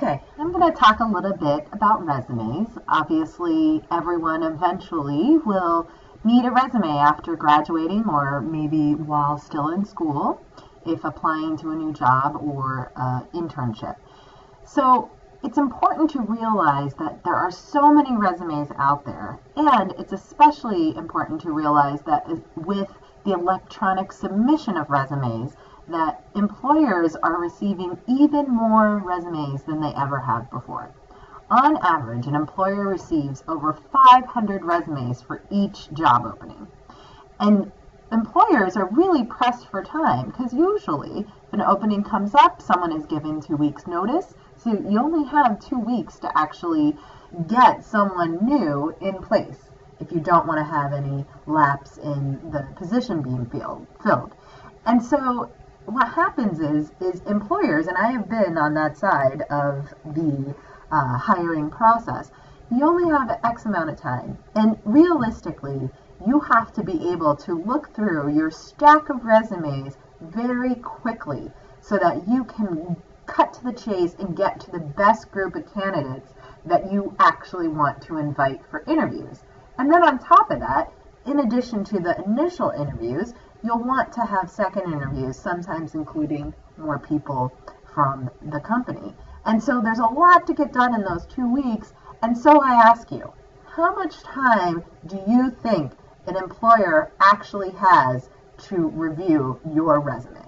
Okay, I'm going to talk a little bit about resumes. Obviously, everyone eventually will need a resume after graduating or maybe while still in school if applying to a new job or internship. So it's important to realize that there are so many resumes out there, and it's especially important to realize that with the electronic submission of resumes, that employers are receiving even more resumes than they ever have before. On average, an employer receives over 500 resumes for each job opening. And employers are really pressed for time because usually if an opening comes up, someone is given 2 weeks notice. So you only have 2 weeks to actually get someone new in place if you don't want to have any lapse in the position being filled. And so what happens is employers, and I have been on that side of the hiring process, you only have X amount of time. And realistically, you have to be able to look through your stack of resumes very quickly so that you can cut to the chase and get to the best group of candidates that you actually want to invite for interviews. And then on top of that, in addition to the initial interviews, you'll want to have second interviews, sometimes including more people from the company. And so there's a lot to get done in those 2 weeks. And so I ask you, how much time do you think an employer actually has to review your resume?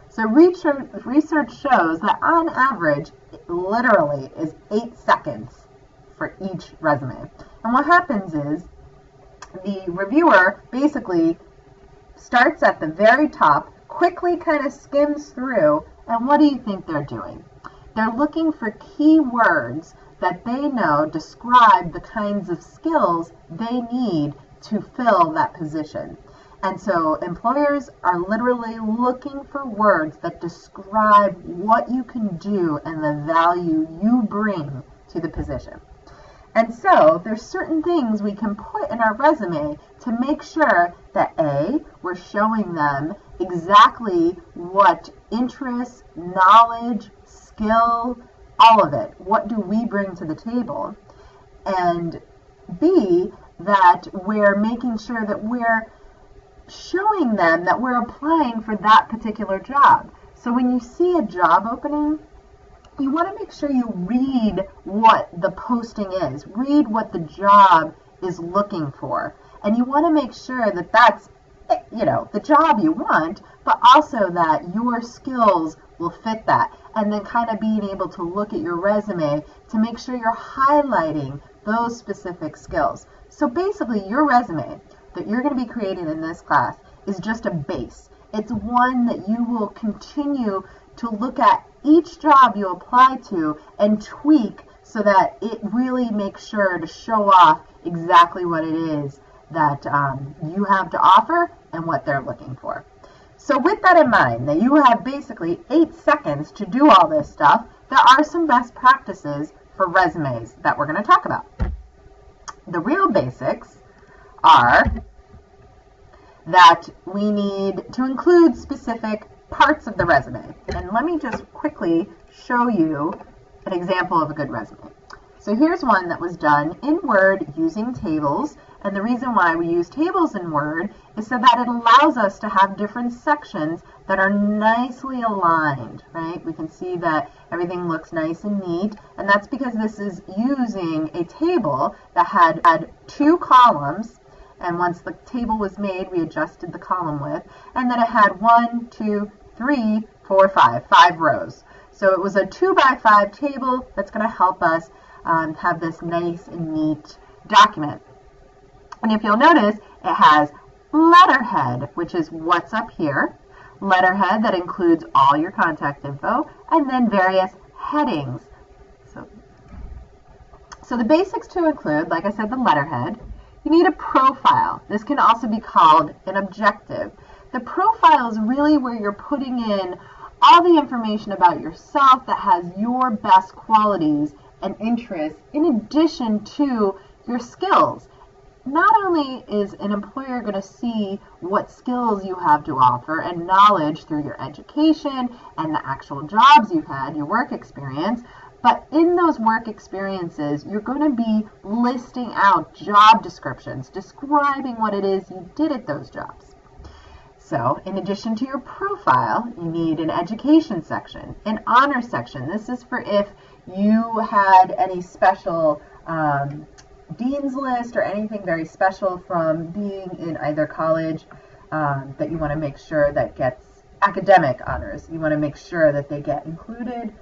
So research shows that on average, it literally is 8 seconds for each resume. And what happens is the reviewer basically starts at the very top, quickly kind of skims through, and what do you think they're doing? They're looking for key words that they know describe the kinds of skills they need to fill that position. And so employers are literally looking for words that describe what you can do and the value you bring to the position. And so there's certain things we can put in our resume to make sure that A, we're showing them exactly what interests, knowledge, skill, all of it. What do we bring to the table? And B, that we're making sure that we're showing them that we're applying for that particular job. So when you see a job opening, you want to make sure you read what the posting is, read what the job is looking for. And you want to make sure that that's, the job you want, but also that your skills will fit that. And then kind of being able to look at your resume to make sure you're highlighting those specific skills. So basically your resume that you're going to be creating in this class is just a base. It's one that you will continue to look at each job you apply to and tweak so that it really makes sure to show off exactly what it is that you have to offer and what they're looking for. So with that in mind, that you have basically 8 seconds to do all this stuff, there are some best practices for resumes that we're going to talk about. The real basics are that we need to include specific parts of the resume. And let me just quickly show you an example of a good resume. So here's one that was done in Word using tables. And the reason why we use tables in Word is so that it allows us to have different sections that are nicely aligned, right? We can see that everything looks nice and neat. And that's because this is using a table that had 2 columns. And once the table was made, we adjusted the column width. And then it had 1, 2, 3, 4, 5 rows. So it was a 2x5 table that's going to help us have this nice and neat document. And if you'll notice, it has letterhead, which is what's up here. Letterhead that includes all your contact info, and then various headings. So the basics to include, like I said, the letterhead. You need a profile. This can also be called an objective. The profile is really where you're putting in all the information about yourself that has your best qualities and interests in addition to your skills. Not only is an employer going to see what skills you have to offer and knowledge through your education and the actual jobs you've had, your work experience, But in those work experiences, you're going to be listing out job descriptions, describing what it is you did at those jobs. So, in addition to your profile, you need an education section, an honor section. This is for if you had any special dean's list or anything very special from being in either college that you want to make sure that gets academic honors. You want to make sure that they get included.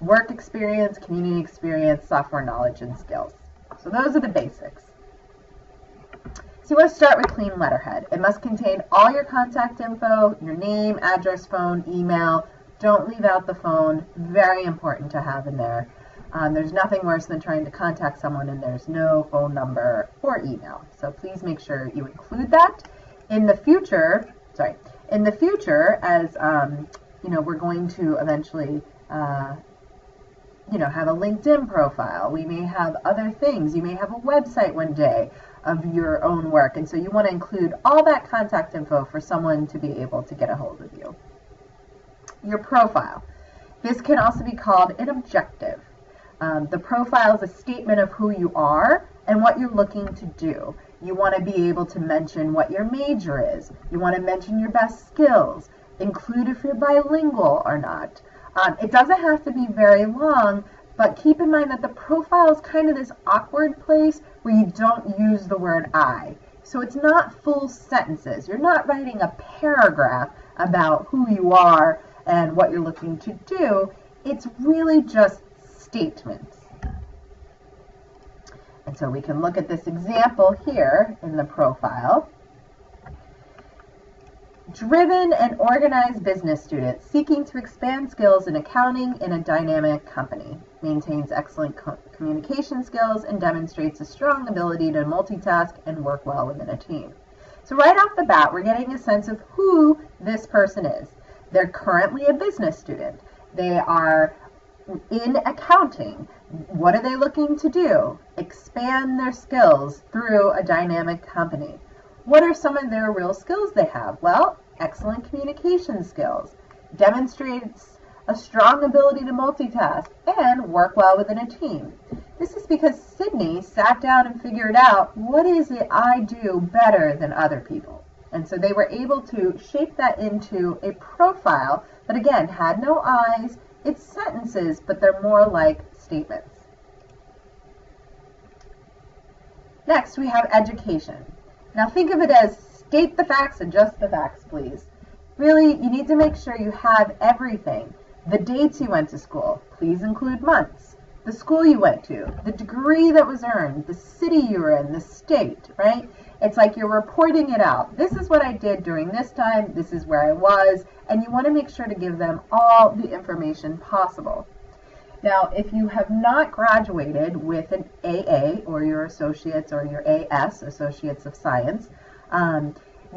Work experience, community experience, software knowledge, and skills. So those are the basics. So you want to start with clean letterhead. It must contain all your contact info, your name, address, phone, email. Don't leave out the phone. Very important to have in there. There's nothing worse than trying to contact someone and there's no phone number or email. So please make sure you include that. In the future, as we're going to eventually have a LinkedIn profile. We may have other things. You may have a website one day of your own work. And so you want to include all that contact info for someone to be able to get a hold of you. Your profile. This can also be called an objective. The profile is a statement of who you are and what you're looking to do. You want to be able to mention what your major is. You want to mention your best skills. Include if you're bilingual or not. It doesn't have to be very long, but keep in mind that the profile is kind of this awkward place where you don't use the word I. So it's not full sentences. You're not writing a paragraph about who you are and what you're looking to do. It's really just statements. And so we can look at this example here in the profile. Driven and organized business student seeking to expand skills in accounting in a dynamic company. Maintains excellent communication skills and demonstrates a strong ability to multitask and work well within a team. So right off the bat, we're getting a sense of who this person is. They're currently a business student. They are in accounting. What are they looking to do? Expand their skills through a dynamic company. What are some of their real skills they have? Well, excellent communication skills, demonstrates a strong ability to multitask, and work well within a team. This is because Sydney sat down and figured out, what is it I do better than other people? And so they were able to shape that into a profile that, again, had no I's. It's sentences, but they're more like statements. Next, we have education. Now think of it as state the facts and just the facts, please. Really, you need to make sure you have everything. The dates you went to school, please include months. The school you went to, the degree that was earned, the city you were in, the state, right? It's like you're reporting it out. This is what I did during this time, this is where I was, and you want to make sure to give them all the information possible. Now, if you have not graduated with an AA or your associates or your AS, Associates of Science,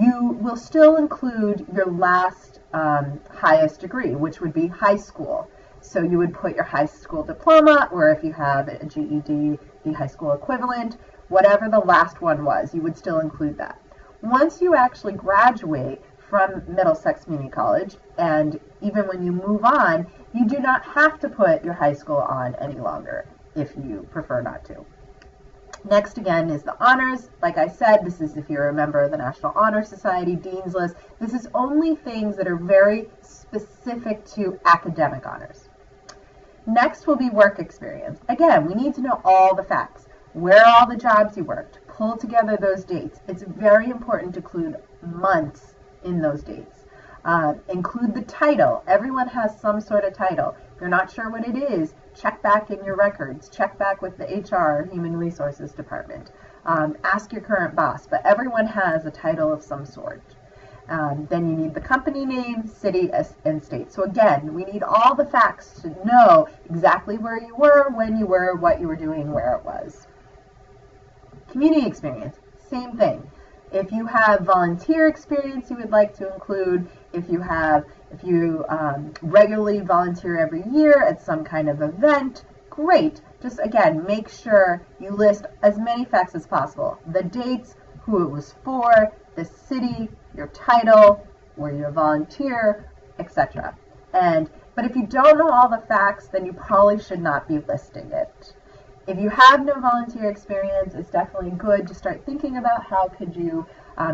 you will still include your last highest degree, which would be high school. So you would put your high school diploma, or if you have a GED, the high school equivalent, whatever the last one was, you would still include that. Once you actually graduate from Middlesex Community College, and even when you move on, you do not have to put your high school on any longer if you prefer not to. Next, again, is the honors. Like I said, this is if you're a member of the National Honor Society, Dean's List. This is only things that are very specific to academic honors. Next will be work experience. Again, we need to know all the facts. Where are all the jobs you worked? Pull together those dates. It's very important to include months in those dates. Include the title. Everyone has some sort of title. If you're not sure what it is, check back in your records. Check back with the HR, Human Resources Department. Ask your current boss, but everyone has a title of some sort. Then you need the company name, city, and state. So again, we need all the facts to know exactly where you were, when you were, what you were doing, where it was. Community experience, same thing. If you have volunteer experience you would like to include, if you regularly volunteer every year at some kind of event, great. Just again, make sure you list as many facts as possible. The dates, who it was for, the city, your title, where you're a volunteer, etc. And But if you don't know all the facts, then you probably should not be listing it. If you have no volunteer experience, it's definitely good to start thinking about how could you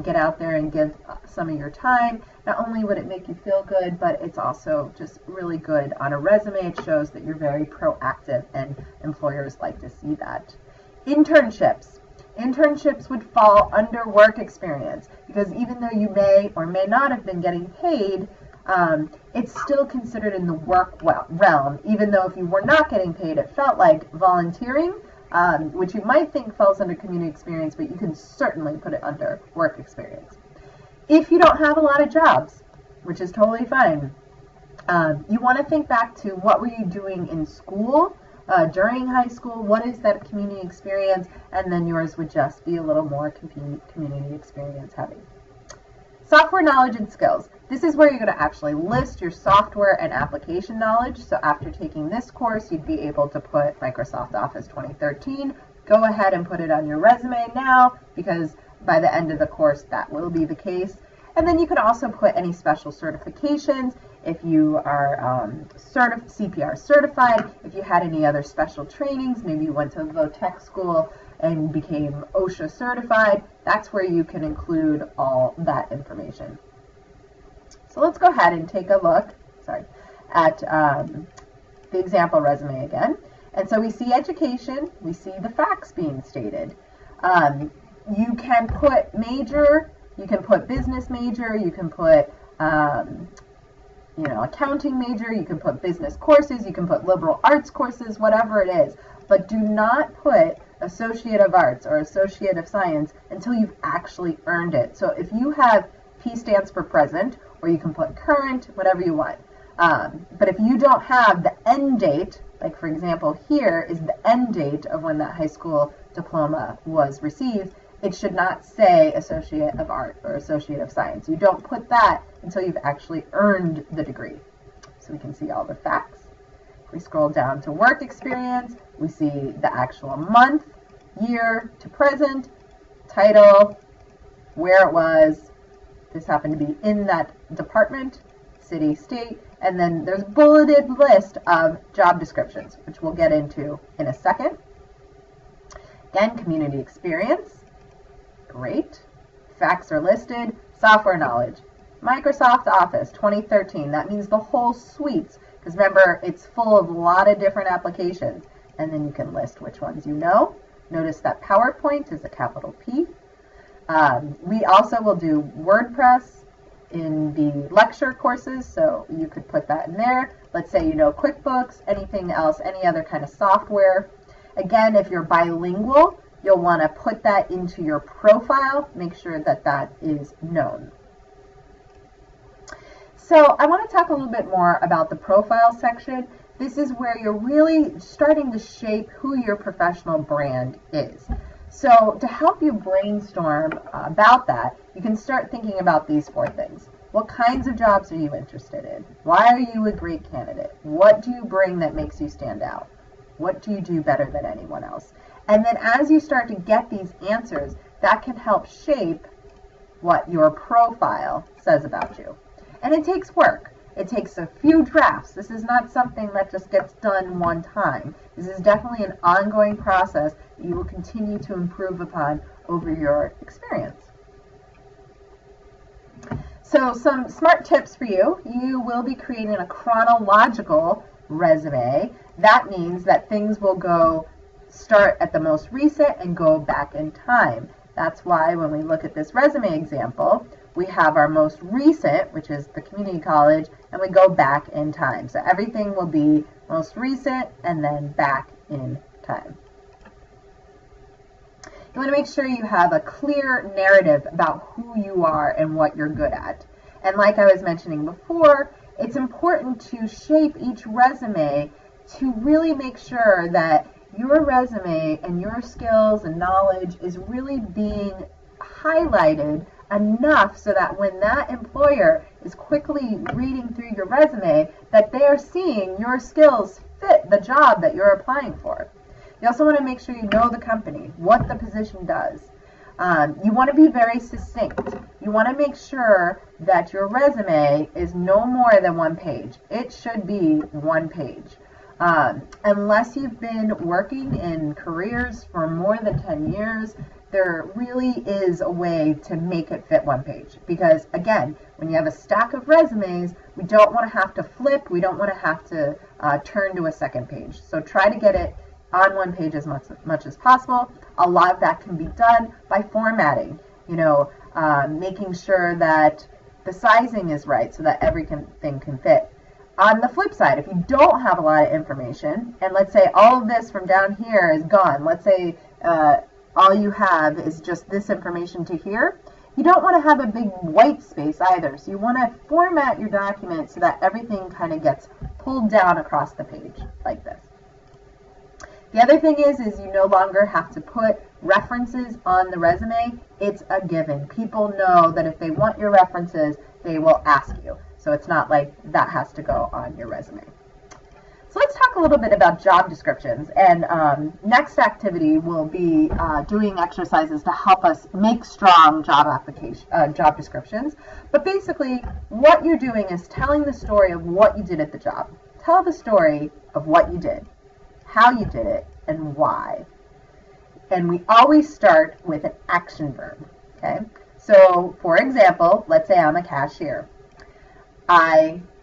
get out there and give some of your time. Not only would it make you feel good, but it's also just really good on a resume. It shows that you're very proactive, and employers like to see that. Internships. Internships would fall under work experience because even though you may or may not have been getting paid, it's still considered in the work realm. Even though if you were not getting paid, it felt like volunteering, which you might think falls under community experience, but you can certainly put it under work experience. If you don't have a lot of jobs, which is totally fine, you want to think back to what were you doing in school, during high school, what is that community experience, and then yours would just be a little more community experience heavy. Software knowledge and skills. This is where you're going to actually list your software and application knowledge. So after taking this course, you'd be able to put Microsoft Office 2013. Go ahead and put it on your resume now, because by the end of the course, that will be the case. And then you can also put any special certifications. If you are CPR certified, if you had any other special trainings, maybe you went to Votech school and became OSHA certified, that's where you can include all that information. So let's go ahead and take a look at the example resume again. And so we see education, we see the facts being stated. You can put major, you can put business major, you can put accounting major, you can put business courses, you can put liberal arts courses, whatever it is. But do not put Associate of Arts or Associate of Science until you've actually earned it. So if you have P stands for present, or you can put current, whatever you want. But if you don't have the end date, like for example here is the end date of when that high school diploma was received, it should not say Associate of Art or Associate of Science. You don't put that until you've actually earned the degree. So we can see all the facts. If we scroll down to work experience, we see the actual month, year to present, title, where it was. This happened to be in that department, city, state, and then there's a bulleted list of job descriptions, which we'll get into in a second. Again, community experience. Great. Facts are listed. Software knowledge. Microsoft Office 2013. That means the whole suite. Because remember, it's full of a lot of different applications. And then you can list which ones you know. Notice that PowerPoint is a capital P. We also will do WordPress in the lecture courses, so you could put that in there. Let's say you know QuickBooks, anything else, any other kind of software. Again, if you're bilingual, you'll want to put that into your profile. Make sure that that is known. So I want to talk a little bit more about the profile section. This is where you're really starting to shape who your professional brand is. So to help you brainstorm about that, you can start thinking about these 4 things. What kinds of jobs are you interested in? Why are you a great candidate? What do you bring that makes you stand out? What do you do better than anyone else? And then as you start to get these answers, that can help shape what your profile says about you. And it takes work. It takes a few drafts. This is not something that just gets done one time. This is definitely an ongoing process that you will continue to improve upon over your experience. So some smart tips for you. You will be creating a chronological resume. That means that things will start at the most recent and go back in time. That's why when we look at this resume example, we have our most recent, which is the community college, and we go back in time. So everything will be most recent and then back in time. You want to make sure you have a clear narrative about who you are and what you're good at. And like I was mentioning before, it's important to shape each resume to really make sure that your resume and your skills and knowledge is really being highlighted enough so that when that employer is quickly reading through your resume, that they are seeing your skills fit the job that you're applying for. You also want to make sure you know the company, what the position does. You want to be very succinct. You want to make sure that your resume is no more than 1 page. It should be 1 page. Unless you've been working in careers for more than 10 years, there really is a way to make it fit 1 page. Because again, when you have a stack of resumes, we don't want to have to flip. We don't want to have to turn to a second page. So try to get it on 1 page as much as possible. A lot of that can be done by formatting, making sure that the sizing is right so that everything can fit. On the flip side, if you don't have a lot of information, and let's say all of this from down here is gone, let's say all you have is just this information to here, you don't want to have a big white space either. So you want to format your document so that everything kind of gets pulled down across the page like this. The other thing is you no longer have to put references on the resume. It's a given. People know that if they want your references, they will ask you. So it's not like that has to go on your resume. So let's talk a little bit about job descriptions. And next activity will be doing exercises to help us make strong job descriptions. But basically, what you're doing is telling the story of what you did at the job. Tell the story of what you did, how you did it, and why. And we always start with an action verb, okay? So, for example, let's say I'm a cashier.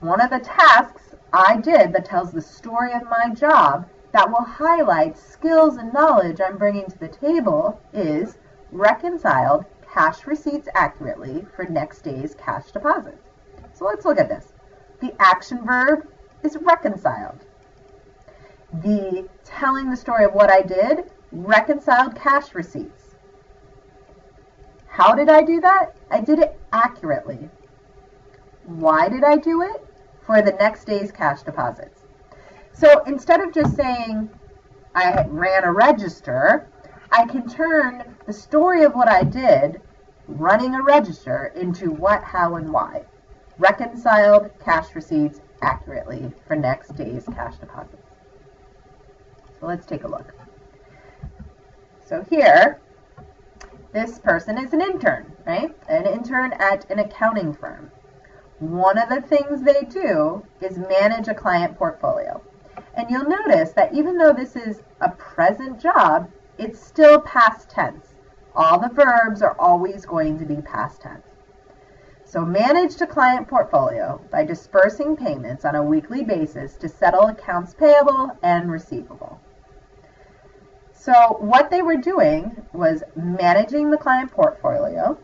One of the tasks I did that tells the story of my job that will highlight skills and knowledge I'm bringing to the table is reconciled cash receipts accurately for next day's cash deposits. So let's look at this. The action verb is reconciled. The telling the story of what I did, reconciled cash receipts. How did I do that? I did it accurately. Why did I do it? For the next day's cash deposits. So instead of just saying I ran a register, I can turn the story of what I did running a register into what, how, and why. Reconciled cash receipts accurately for next day's cash deposits. So let's take a look. So here, this person is an intern, right? An intern at an accounting firm. One of the things they do is manage a client portfolio. And you'll notice that even though this is a present job, it's still past tense. All the verbs are always going to be past tense. So managed a client portfolio by dispersing payments on a weekly basis to settle accounts payable and receivable. So what they were doing was managing the client portfolio.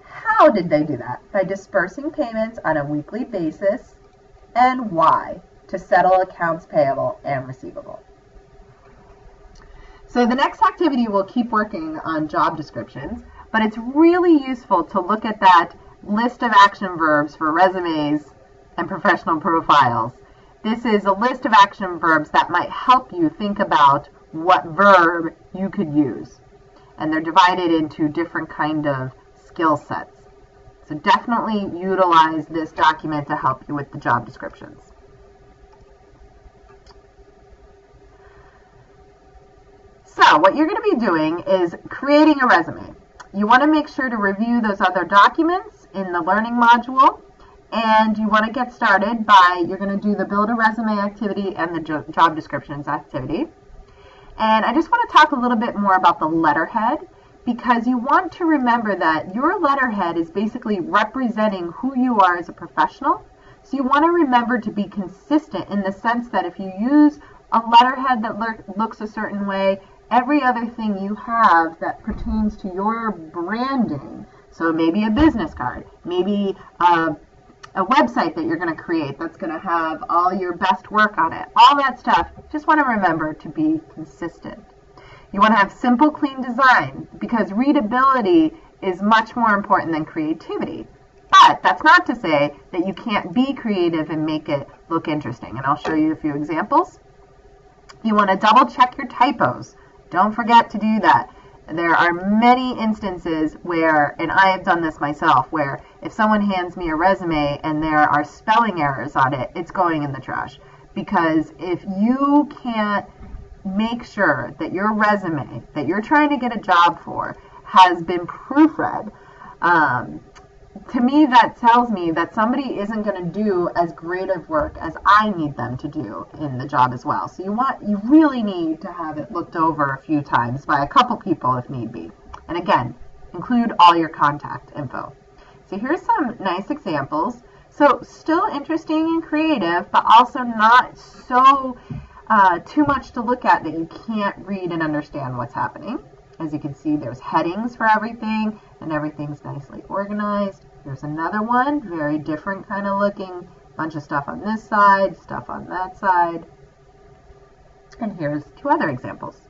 How did they do that? By dispersing payments on a weekly basis. And why? To settle accounts payable and receivable. So the next activity will keep working on job descriptions, but it's really useful to look at that list of action verbs for resumes and professional profiles. This is a list of action verbs that might help you think about what verb you could use. And they're divided into different kind of skill sets. So definitely utilize this document to help you with the job descriptions. So what you're going to be doing is creating a resume. You want to make sure to review those other documents in the learning module, and you want to get started by, you're going to do the build a resume activity and the job descriptions activity. And I just want to talk a little bit more about the letterhead, because you want to remember that your letterhead is basically representing who you are as a professional. So you want to remember to be consistent in the sense that if you use a letterhead that looks a certain way, every other thing you have that pertains to your branding, so maybe a business card, maybe a website that you're going to create that's going to have all your best work on it, all that stuff, just want to remember to be consistent. You want to have simple, clean design, because readability is much more important than creativity. But that's not to say that you can't be creative and make it look interesting. And I'll show you a few examples. You want to double check your typos. Don't forget to do that. There are many instances where, and I have done this myself, where if someone hands me a resume and there are spelling errors on it, it's going in the trash. Because if you can't make sure that your resume that you're trying to get a job for has been proofread. To me, that tells me that somebody isn't going to do as great of work as I need them to do in the job as well. So you really need to have it looked over a few times by a couple people if need be. And again, include all your contact info. So here's some nice examples. So still interesting and creative, but also not so too much to look at that you can't read and understand what's happening. As you can see, there's headings for everything, and everything's nicely organized. Here's another one, very different kind of looking. Bunch of stuff on this side, stuff on that side. And here's two other examples.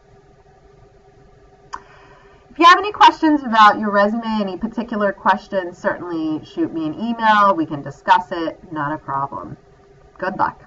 If you have any questions about your resume, any particular questions, certainly shoot me an email. We can discuss it. Not a problem. Good luck.